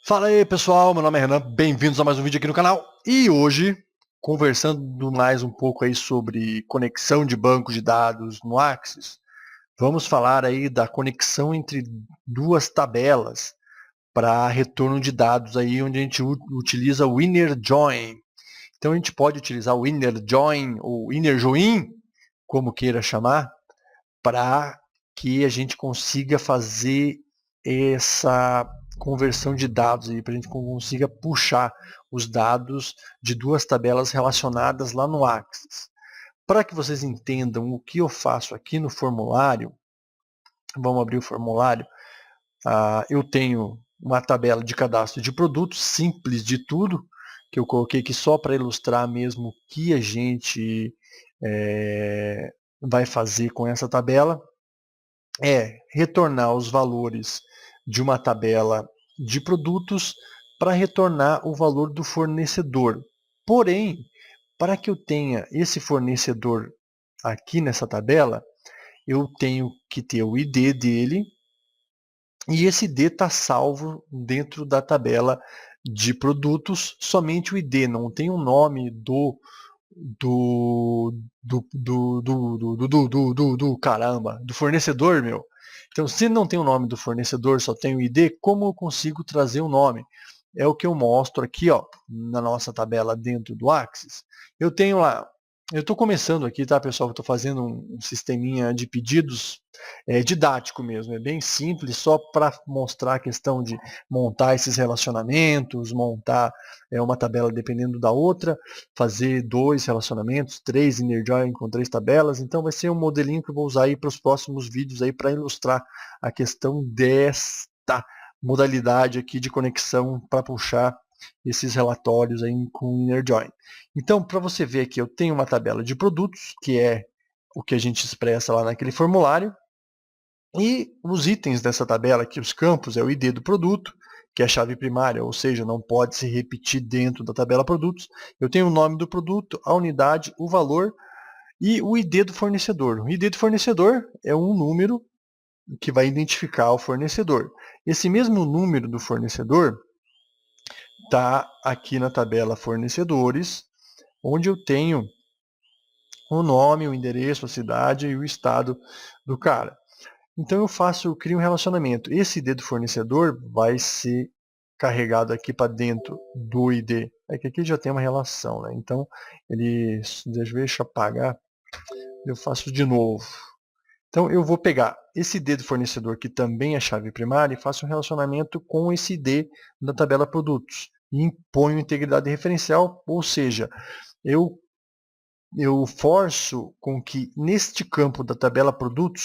Fala aí pessoal, meu nome é Renan, bem-vindos a mais um vídeo aqui no canal. E hoje, conversando mais um pouco aí sobre conexão de banco de dados no Axis, vamos falar aí da conexão entre duas tabelas para retorno de dados aí, onde a gente utiliza o inner join. Então a gente pode utilizar o inner join ou inner join, como queira chamar, para que a gente consiga fazer essa conversão de dados aí, para a gente consiga puxar os dados de duas tabelas relacionadas lá no Axis. Para que vocês entendam o que eu faço aqui no formulário, vamos abrir o formulário. Eu tenho uma tabela de cadastro de produtos, simples de tudo, que eu coloquei aqui só para ilustrar mesmo o que a gente vai fazer com essa tabela. Retornar os valores de uma tabela de produtos para retornar o valor do fornecedor. Porém, para que eu tenha esse fornecedor aqui nessa tabela, eu tenho que ter o ID dele e esse ID está salvo dentro da tabela de produtos, somente o ID, não tem o nome do caramba, do fornecedor, meu. Então, se não tem o nome do fornecedor, só tem o ID, como eu consigo trazer o nome? É o que eu mostro aqui, ó, na nossa tabela dentro do Axis. Eu tenho lá, eu estou começando aqui, tá, pessoal? Estou fazendo um sisteminha de pedidos didático mesmo, é bem simples, só para mostrar a questão de montar esses relacionamentos, montar uma tabela dependendo da outra, fazer 2 relacionamentos, 3 inner join com 3 tabelas. Então vai ser um modelinho que eu vou usar aí para os próximos vídeos aí para ilustrar a questão desta modalidade aqui de conexão para puxar esses relatórios aí com inner join. Então, para você ver aqui, eu tenho uma tabela de produtos, que é o que a gente expressa lá naquele formulário, e os itens dessa tabela aqui, os campos, é o ID do produto, que é a chave primária, ou seja, não pode se repetir dentro da tabela produtos. Eu tenho o nome do produto, a unidade, o valor e o ID do fornecedor. O ID do fornecedor é um número que vai identificar o fornecedor. Esse mesmo número do fornecedor está aqui na tabela fornecedores, onde eu tenho o nome, o endereço, a cidade e o estado do cara. Então eu crio um relacionamento. Esse ID do fornecedor vai ser carregado aqui para dentro do ID. É que aqui já tem uma relação, né? Então deixa eu apagar, eu faço de novo. Então eu vou pegar esse ID do fornecedor, que também é chave primária, e faço um relacionamento com esse ID da tabela produtos. E imponho integridade referencial, ou seja, eu eu forço com que neste campo da tabela produtos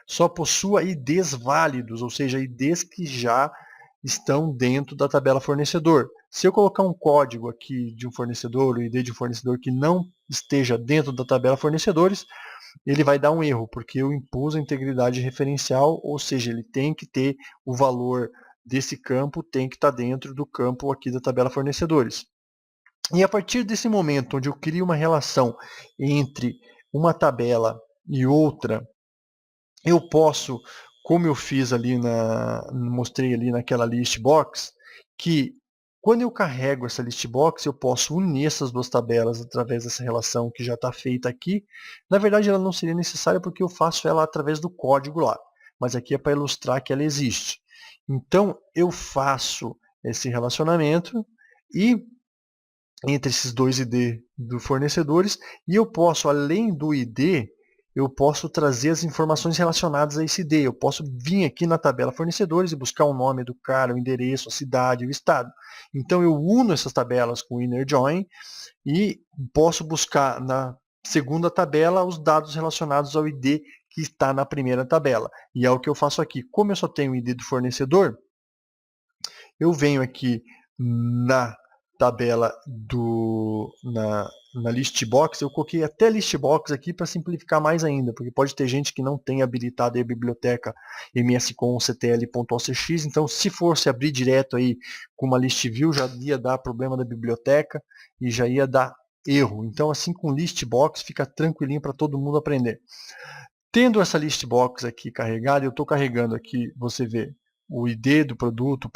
só possua IDs válidos, ou seja, IDs que já estão dentro da tabela fornecedor. Se eu colocar um código aqui de um fornecedor, o ID de um fornecedor que não esteja dentro da tabela fornecedores, ele vai dar um erro, porque eu impus a integridade referencial, ou seja, ele tem que ter o valor desse campo, tem que estar dentro do campo aqui da tabela fornecedores. E a partir desse momento onde eu crio uma relação entre uma tabela e outra, eu posso, como eu fiz ali mostrei ali naquela list box, que quando eu carrego essa list box, eu posso unir essas duas tabelas através dessa relação que já está feita aqui. Na verdade, ela não seria necessária porque eu faço ela através do código lá, mas aqui é para ilustrar que ela existe. Então, eu faço esse relacionamento e entre esses dois ID do fornecedores, e eu posso, além do ID, eu posso trazer as informações relacionadas a esse ID. Eu posso vir aqui na tabela fornecedores e buscar o nome do cara, o endereço, a cidade, o estado. Então eu uno essas tabelas com o inner join e posso buscar na segunda tabela os dados relacionados ao ID que está na primeira tabela. E é o que eu faço aqui. Como eu só tenho o ID do fornecedor, eu venho aqui na tabela na list box, eu coloquei até list box aqui para simplificar mais ainda, porque pode ter gente que não tem habilitado a biblioteca mscom ctl.ocx, então se fosse abrir direto aí com uma list view, já ia dar problema da biblioteca e já ia dar erro. Então assim com list box fica tranquilinho para todo mundo aprender. Tendo essa list box aqui carregada, eu estou carregando aqui, você vê, o ID do produto,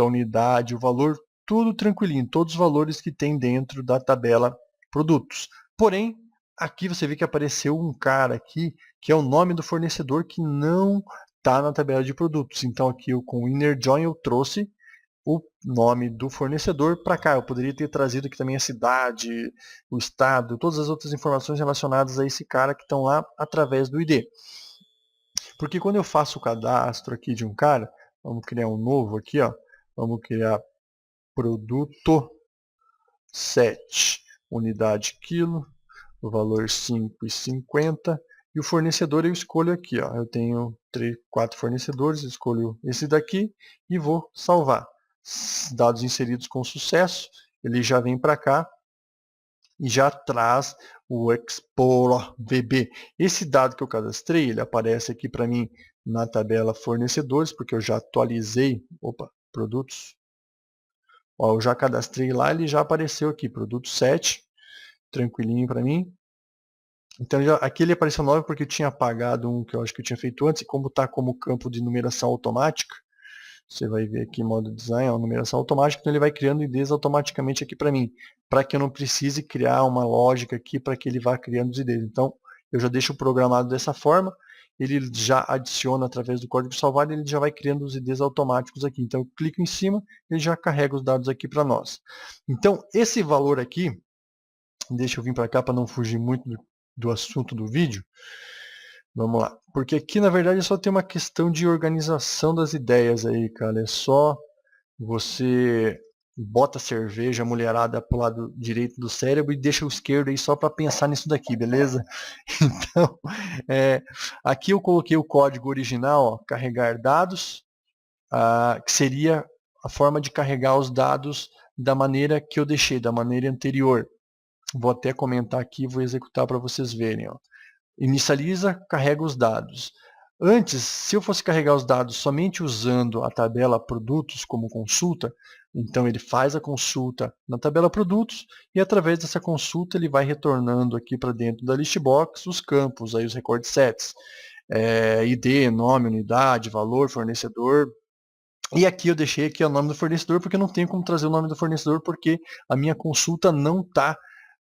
a unidade, o valor, tudo tranquilinho, todos os valores que tem dentro da tabela produtos. Porém, aqui você vê que apareceu um cara aqui, que é o nome do fornecedor que não está na tabela de produtos. Então aqui eu, com o inner join eu trouxe o nome do fornecedor para cá. Eu poderia ter trazido aqui também a cidade, o estado, todas as outras informações relacionadas a esse cara que estão lá através do ID. Porque quando eu faço o cadastro aqui de um cara, vamos criar um novo aqui, ó. Vamos criar produto 7, unidade quilo, o valor 5,50. E o fornecedor eu escolho aqui, ó. Eu tenho 4 fornecedores, escolho esse daqui e vou salvar. Dados inseridos com sucesso, ele já vem para cá e já traz o Explorer VB. Esse dado que eu cadastrei, ele aparece aqui para mim na tabela fornecedores, porque eu já atualizei, produtos. Ó, eu já cadastrei lá, ele já apareceu aqui, produto 7, tranquilinho para mim. Então aqui ele apareceu 9 porque eu tinha apagado um que eu acho que eu tinha feito antes, e como está como campo de numeração automática, você vai ver aqui em modo design, ó, numeração automática, então ele vai criando IDs automaticamente aqui para mim, para que eu não precise criar uma lógica aqui para que ele vá criando os IDs. Então eu já deixo programado dessa forma, ele já adiciona através do código salvado, ele já vai criando os IDs automáticos aqui. Então eu clico em cima, ele já carrega os dados aqui para nós. Então esse valor aqui, deixa eu vir para cá para não fugir muito do assunto do vídeo. Vamos lá. Porque aqui, na verdade, só tem uma questão de organização das ideias aí, cara. É só você bota a cerveja, a mulherada pro lado direito do cérebro e deixa o esquerdo aí só para pensar nisso daqui, beleza? Então, aqui eu coloquei o código original, ó, carregar dados, que seria a forma de carregar os dados da maneira que eu deixei, da maneira anterior. Vou até comentar aqui, vou executar para vocês verem. Ó. Inicializa, carrega os dados. Antes, se eu fosse carregar os dados somente usando a tabela produtos como consulta, então ele faz a consulta na tabela produtos e através dessa consulta ele vai retornando aqui para dentro da listbox os campos, aí os record sets, ID, nome, unidade, valor, fornecedor. E aqui eu deixei aqui o nome do fornecedor porque eu não tenho como trazer o nome do fornecedor porque a minha consulta não está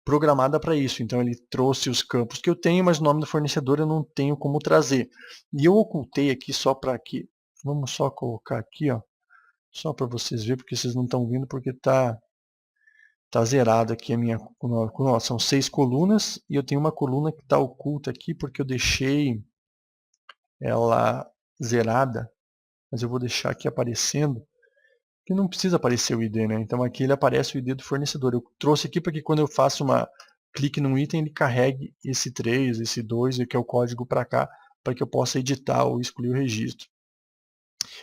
programada para isso. Então ele trouxe os campos que eu tenho, mas o nome do fornecedor eu não tenho como trazer. E eu ocultei aqui só para que, vamos só colocar aqui, ó, só para vocês verem, porque vocês não estão vendo porque tá zerado aqui a minha, são 6 colunas e eu tenho uma coluna que está oculta aqui porque eu deixei ela zerada, mas eu vou deixar aqui aparecendo. Que não precisa aparecer o ID, né? Então aqui ele aparece o ID do fornecedor. Eu trouxe aqui para que quando eu faço clique num item, ele carregue esse 3, esse 2, que é o código para cá, para que eu possa editar ou excluir o registro.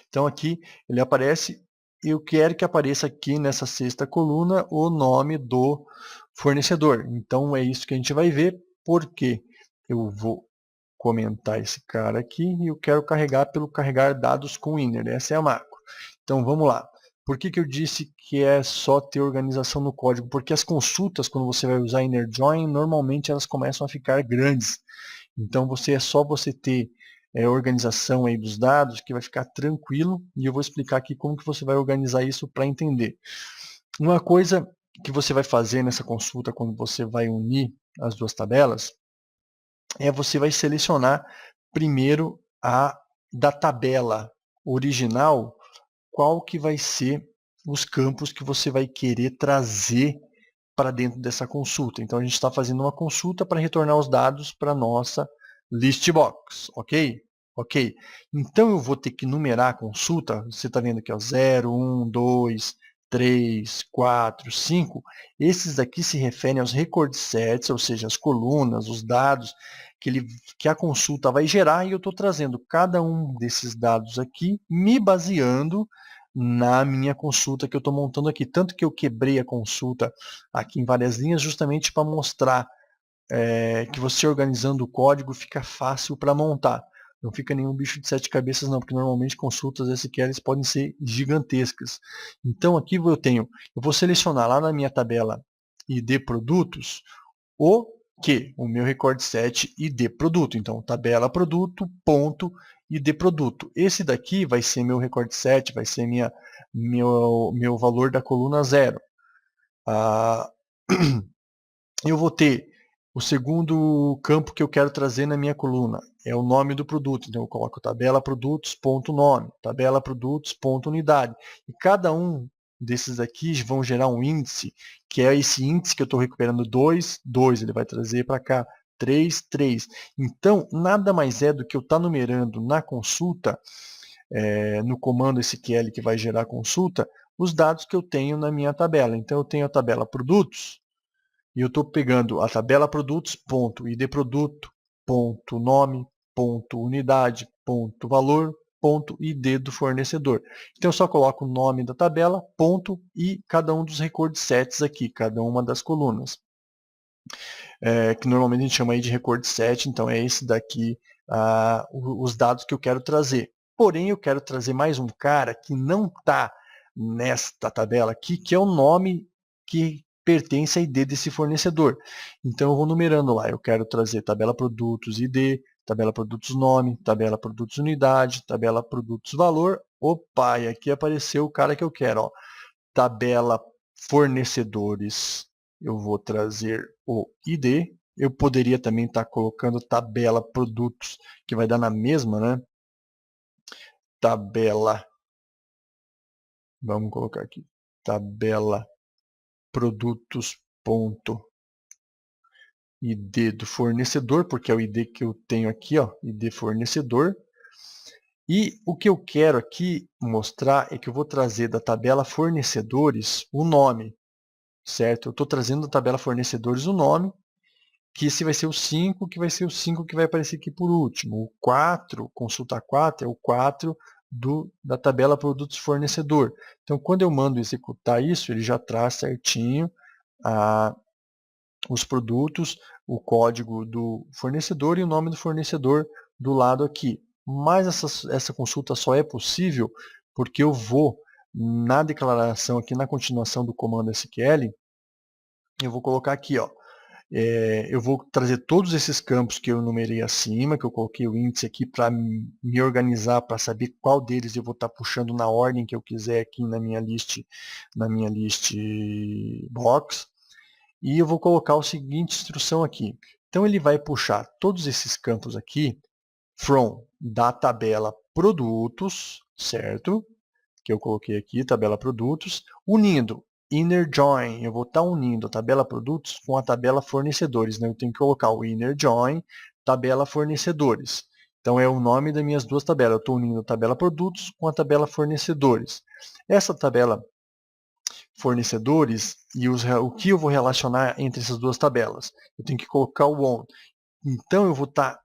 Então aqui ele aparece, eu quero que apareça aqui nessa 6ª coluna o nome do fornecedor. Então é isso que a gente vai ver, porque eu vou comentar esse cara aqui e eu quero carregar pelo carregar dados com inner. Essa é a macro. Então vamos lá. Por que eu disse que é só ter organização no código? Porque as consultas, quando você vai usar inner join, normalmente elas começam a ficar grandes. Então é só você ter organização aí dos dados que vai ficar tranquilo. E eu vou explicar aqui como que você vai organizar isso para entender. Uma coisa que você vai fazer nessa consulta quando você vai unir as duas tabelas você vai selecionar primeiro da tabela original qual que vai ser os campos que você vai querer trazer para dentro dessa consulta. Então a gente está fazendo uma consulta para retornar os dados para a nossa listbox, ok? Ok. Então eu vou ter que numerar a consulta, você está vendo aqui, ó, 0, 1, 2, 3, 4, 5. Esses aqui se referem aos record sets, ou seja, as colunas, os dados que a consulta vai gerar, e eu estou trazendo cada um desses dados aqui, me baseando na minha consulta que eu estou montando aqui. Tanto que eu quebrei a consulta aqui em várias linhas, justamente para mostrar que você organizando o código fica fácil para montar. Não fica nenhum bicho de 7 cabeças não, porque normalmente consultas SQL podem ser gigantescas. Então aqui eu vou selecionar lá na minha tabela ID produtos o meu record set ID produto. Então tabela produto ponto ID produto. Esse daqui vai ser meu record set, vai ser meu valor da coluna 0. Eu vou ter o segundo campo que eu quero trazer na minha coluna, é o nome do produto. Então eu coloco tabela produtos.nome, tabela produtos.unidade. E cada um desses aqui vão gerar um índice, que é esse índice que eu estou recuperando 2, 2, ele vai trazer para cá 3, 3. Então, nada mais é do que eu estar numerando na consulta, no comando SQL que vai gerar a consulta, os dados que eu tenho na minha tabela. Então, eu tenho a tabela produtos, e eu estou pegando a tabela produtos, ponto, ID produto, ponto, nome, ponto, unidade, ponto, valor, ponto, ID do fornecedor. Então eu só coloco o nome da tabela, ponto, e cada um dos record sets aqui, cada uma das colunas. Que normalmente a gente chama aí de record set, então é esse daqui, os dados que eu quero trazer. Porém, eu quero trazer mais um cara que não está nesta tabela aqui, que é o nome que pertence à ID desse fornecedor. Então eu vou numerando lá, eu quero trazer tabela produtos ID, tabela produtos nome, tabela produtos unidade, tabela produtos valor. Opa, e aqui apareceu o cara que eu quero, ó. Tabela fornecedores, eu vou trazer o ID. Eu poderia também estar colocando tabela produtos, que vai dar na mesma, né? Tabela, vamos colocar aqui, tabela produtos ponto ID do fornecedor, porque é o ID que eu tenho aqui, ó, ID fornecedor. E o que eu quero aqui mostrar é que eu vou trazer da tabela fornecedores o nome, certo? Eu estou trazendo da tabela fornecedores o nome, que esse vai ser o 5, que vai ser o 5 que vai aparecer aqui por último. O 4, consulta 4, é o 4 da tabela produtos fornecedor. Então, quando eu mando executar isso, ele já traz certinho os produtos, o código do fornecedor e o nome do fornecedor do lado aqui. Mas essa consulta só é possível porque eu vou, na declaração aqui, na continuação do comando SQL, eu vou colocar aqui, ó, eu vou trazer todos esses campos que eu numerei acima, que eu coloquei o índice aqui para me organizar, para saber qual deles eu vou estar puxando na ordem que eu quiser aqui na minha list box. E eu vou colocar a seguinte instrução aqui. Então ele vai puxar todos esses campos aqui, from, da tabela produtos, certo? Que eu coloquei aqui, tabela produtos, unindo inner join, eu vou estar unindo a tabela produtos com a tabela fornecedores, né? Eu tenho que colocar o inner join, tabela fornecedores. Então é o nome das minhas duas tabelas. Eu estou unindo a tabela produtos com a tabela fornecedores. Essa tabela fornecedores e o que eu vou relacionar entre essas duas tabelas. Eu tenho que colocar o on. Então eu vou estar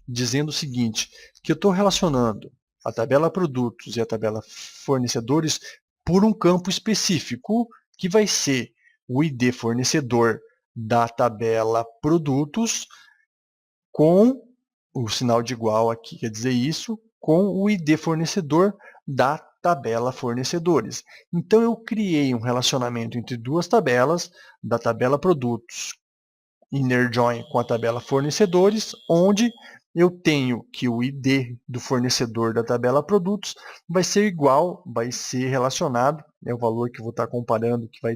dizendo o seguinte, que eu estou relacionando a tabela produtos e a tabela fornecedores por um campo específico, que vai ser o ID fornecedor da tabela produtos com o sinal de igual aqui, quer dizer isso, com o ID fornecedor da tabela fornecedores. Então eu criei um relacionamento entre duas tabelas, da tabela produtos inner join com a tabela fornecedores, onde eu tenho que o ID do fornecedor da tabela produtos vai ser igual, vai ser relacionado, é o valor que eu vou estar comparando, que vai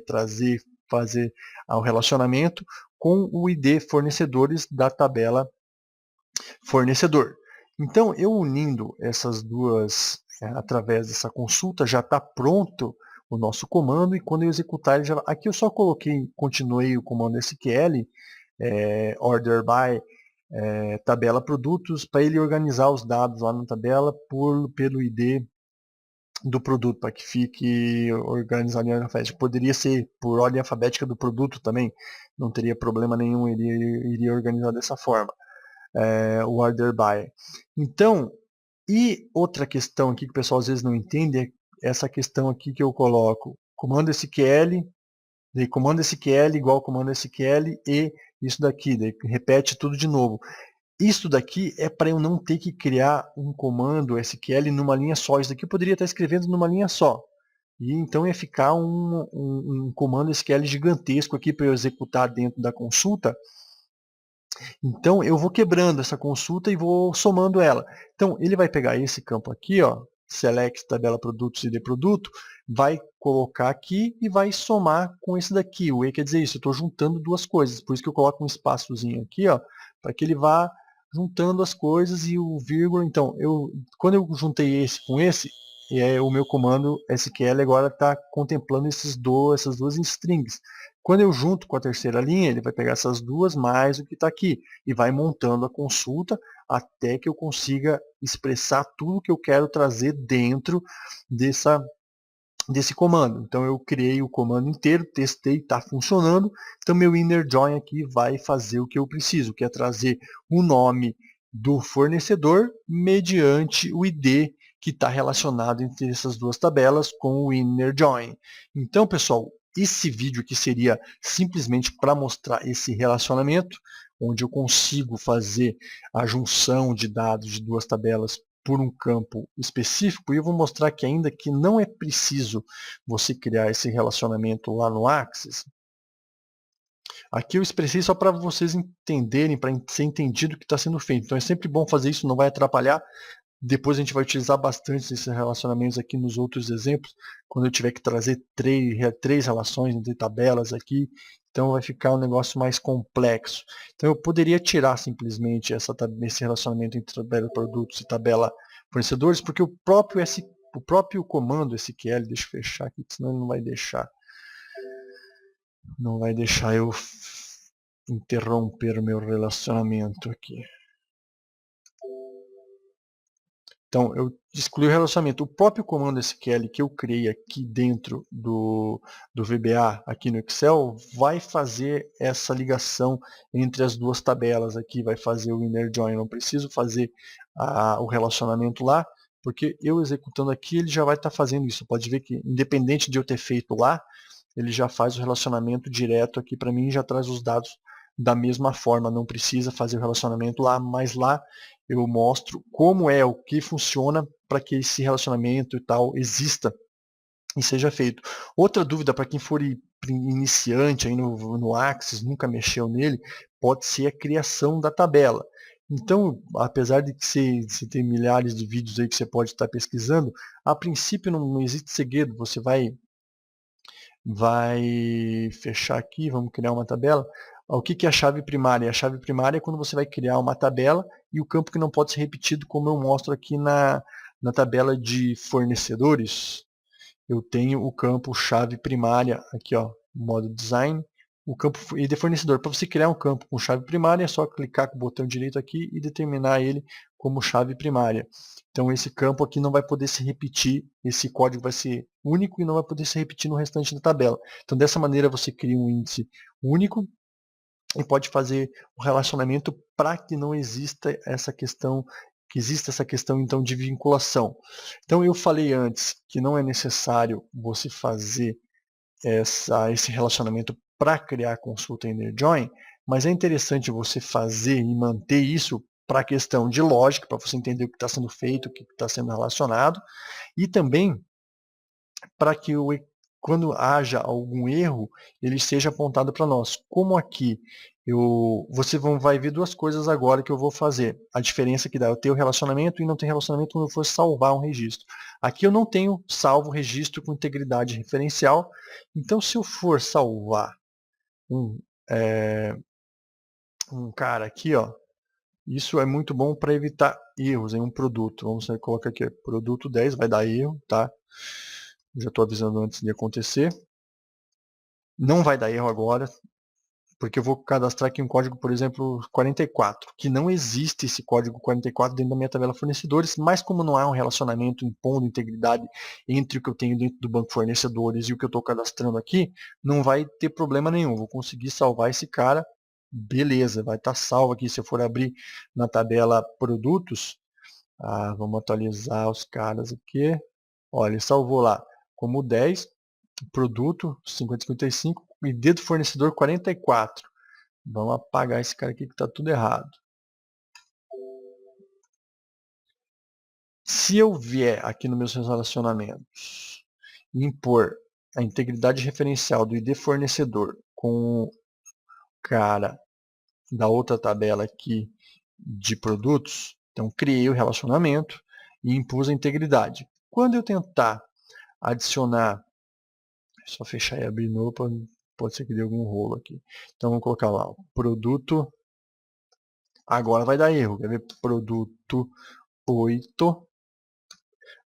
fazer o relacionamento com o ID fornecedores da tabela fornecedor. Então, eu unindo essas duas, através dessa consulta, já está pronto o nosso comando, e quando eu executar, ele já... aqui eu só continuei o comando SQL, order by, tabela produtos, para ele organizar os dados lá na tabela pelo ID do produto, para que fique organizado em ordem alfabética. Poderia ser por ordem alfabética do produto também, não teria problema nenhum, ele iria organizar dessa forma. O order by. Então, e outra questão aqui que o pessoal às vezes não entende é essa questão aqui que eu coloco, comando SQL, daí comando SQL igual comando SQL e isso daqui, daí repete tudo de novo. Isso daqui é para eu não ter que criar um comando SQL numa linha só. Isso daqui eu poderia estar escrevendo numa linha só. E então ia ficar um comando SQL gigantesco aqui para eu executar dentro da consulta, Então, eu vou quebrando essa consulta e vou somando ela. Então, ele vai pegar esse campo aqui, ó, select tabela produtos ID produto, vai colocar aqui e vai somar com esse daqui. O E quer dizer isso, eu estou juntando duas coisas. Por isso que eu coloco um espaçozinho aqui, ó, para que ele vá juntando as coisas e o vírgula. Então, quando eu juntei esse com esse, o meu comando SQL agora está contemplando essas duas strings. Quando eu junto com a terceira linha, ele vai pegar essas duas mais o que está aqui e vai montando a consulta até que eu consiga expressar tudo que eu quero trazer dentro desse comando. Então eu criei o comando inteiro, testei, está funcionando. Então meu inner join aqui vai fazer o que eu preciso, que é trazer o nome do fornecedor mediante o ID que está relacionado entre essas duas tabelas com o inner join. Então, pessoal, esse vídeo aqui seria simplesmente para mostrar esse relacionamento, onde eu consigo fazer a junção de dados de duas tabelas por um campo específico, e eu vou mostrar que ainda que não é preciso você criar esse relacionamento lá no Axis. Aqui eu expressei só para vocês entenderem, para ser entendido o que está sendo feito. Então é sempre bom fazer isso, não vai atrapalhar. Depois a gente vai utilizar bastante esses relacionamentos aqui nos outros exemplos, quando eu tiver que trazer três relações entre tabelas aqui, então vai ficar um negócio mais complexo. Então eu poderia tirar simplesmente esse relacionamento entre tabela produtos e tabela fornecedores, porque o próprio comando SQL, deixa eu fechar aqui, senão ele não vai deixar eu interromper o meu relacionamento aqui. Então, eu excluí o relacionamento. O próprio comando SQL que eu criei aqui dentro do VBA, aqui no Excel, vai fazer essa ligação entre as duas tabelas aqui, vai fazer o inner join. Eu não preciso fazer o relacionamento lá, porque eu executando aqui, ele já vai estar fazendo isso. Pode ver que, independente de eu ter feito lá, ele já faz o relacionamento direto aqui para mim e já traz os dados da mesma forma. Não precisa fazer o relacionamento lá, mas lá eu mostro como é, o que funciona para que esse relacionamento e tal exista e seja feito. Outra dúvida para quem for iniciante aí no Axis, nunca mexeu nele, pode ser a criação da tabela. Então, apesar de que você ter milhares de vídeos aí que você pode estar pesquisando, a princípio não existe segredo, você vai fechar aqui, vamos criar uma tabela. O que é a chave primária? A chave primária é quando você vai criar uma tabela e o campo que não pode ser repetido, como eu mostro aqui na tabela de fornecedores. Eu tenho o campo chave primária, aqui ó, modo design, o campo ID fornecedor. Para você criar um campo com chave primária, é só clicar com o botão direito aqui e determinar ele como chave primária. Então esse campo aqui não vai poder se repetir, esse código vai ser único e não vai poder se repetir no restante da tabela. Então dessa maneira você cria um índice único e pode fazer o relacionamento para que não exista essa questão, então de vinculação. Então eu falei antes que não é necessário você fazer esse relacionamento para criar a consulta inner join, mas é interessante você fazer e manter isso para a questão de lógica, para você entender o que está sendo feito, o que está sendo relacionado, e também para que quando haja algum erro, ele seja apontado para nós. Como aqui, você vai ver duas coisas agora que eu vou fazer. A diferença que dá, eu tenho relacionamento e não tenho relacionamento quando eu for salvar um registro. Aqui eu não tenho salvo registro com integridade referencial, então se eu for salvar um, um cara aqui, ó, isso é muito bom para evitar erros em um produto. Vamos colocar aqui, produto 10, vai dar erro, tá? Já estou avisando antes de acontecer. Não vai dar erro agora, porque eu vou cadastrar aqui um código, por exemplo, 44, que não existe esse código 44 dentro da minha tabela fornecedores, mas como não há um relacionamento impondo integridade entre o que eu tenho dentro do banco fornecedores e o que eu estou cadastrando aqui, não vai ter problema nenhum. Vou conseguir salvar esse cara, beleza, vai estar salvo aqui. Se eu for abrir na tabela produtos, vamos atualizar os caras aqui. Olha, ele salvou lá como 10, produto 5055, ID do fornecedor 44. Vamos apagar esse cara aqui que está tudo errado. Se eu vier aqui nos meus relacionamentos impor a integridade referencial do ID fornecedor com o cara da outra tabela aqui de produtos. Então, criei o relacionamento e impus a integridade. Quando eu tentar adicionar, só fechar e abrir novo, pode ser que dê algum rolo aqui. Então, vamos colocar lá, o produto, agora vai dar erro, quer ver? Produto 8,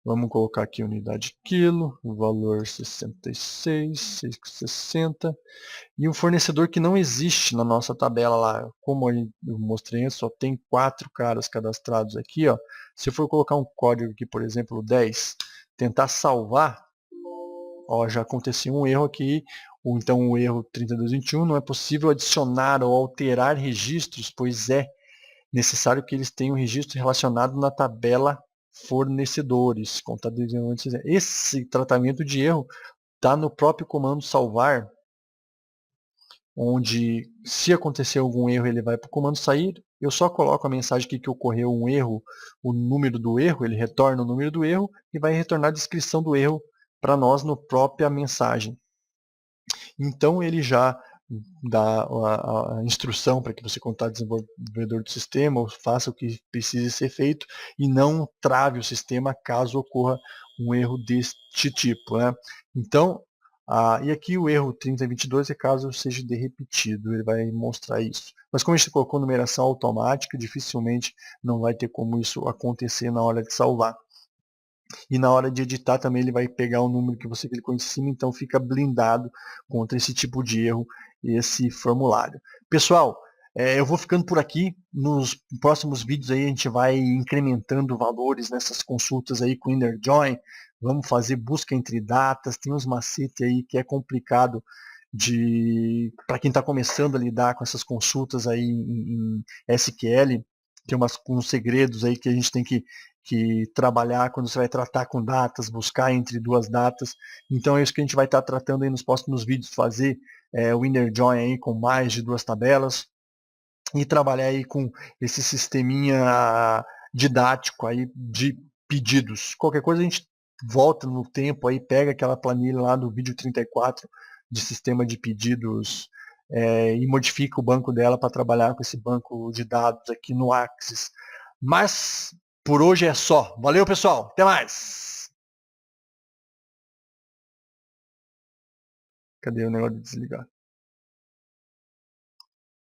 vamos colocar aqui unidade quilo, o valor 66, 6,60, e um fornecedor que não existe na nossa tabela lá, como eu mostrei antes, só tem 4 caras cadastrados aqui, ó. Se eu for colocar um código aqui, por exemplo, 10, tentar salvar, ó, já aconteceu um erro aqui, ou então o erro 3221, não é possível adicionar ou alterar registros, pois é necessário que eles tenham registro relacionado na tabela fornecedores, contabilizando. Esse tratamento de erro está no próprio comando salvar, onde se acontecer algum erro ele vai para o comando sair, eu só coloco a mensagem aqui que ocorreu um erro, o número do erro, ele retorna o número do erro e vai retornar a descrição do erro para nós na própria mensagem. Então ele já dá a instrução para que você, contato desenvolvedor do sistema, faça o que precise ser feito e não trave o sistema caso ocorra um erro deste tipo, né? Então, e aqui o erro 3022 é caso seja de repetido, ele vai mostrar isso. Mas como a gente colocou numeração automática, dificilmente não vai ter como isso acontecer na hora de salvar. E na hora de editar também ele vai pegar o número que você clicou em cima, então fica blindado contra esse tipo de erro e esse formulário. Pessoal, eu vou ficando por aqui. Nos próximos vídeos aí a gente vai incrementando valores nessas consultas aí com o Inner Join. Vamos fazer busca entre datas, tem uns macetes aí que é complicado para quem está começando a lidar com essas consultas aí em SQL, tem uns segredos aí que a gente tem que trabalhar quando você vai tratar com datas, buscar entre duas datas. Então é isso que a gente vai estar tratando aí nos próximos vídeos, fazer o Inner Join aí com mais de 2 tabelas e trabalhar aí com esse sisteminha didático aí de pedidos. Qualquer coisa a gente volta no tempo aí, pega aquela planilha lá do vídeo 34 de sistema de pedidos e modifica o banco dela para trabalhar com esse banco de dados aqui no Axis. Mas por hoje é só. Valeu, pessoal. Até mais. Cadê o negócio de desligar?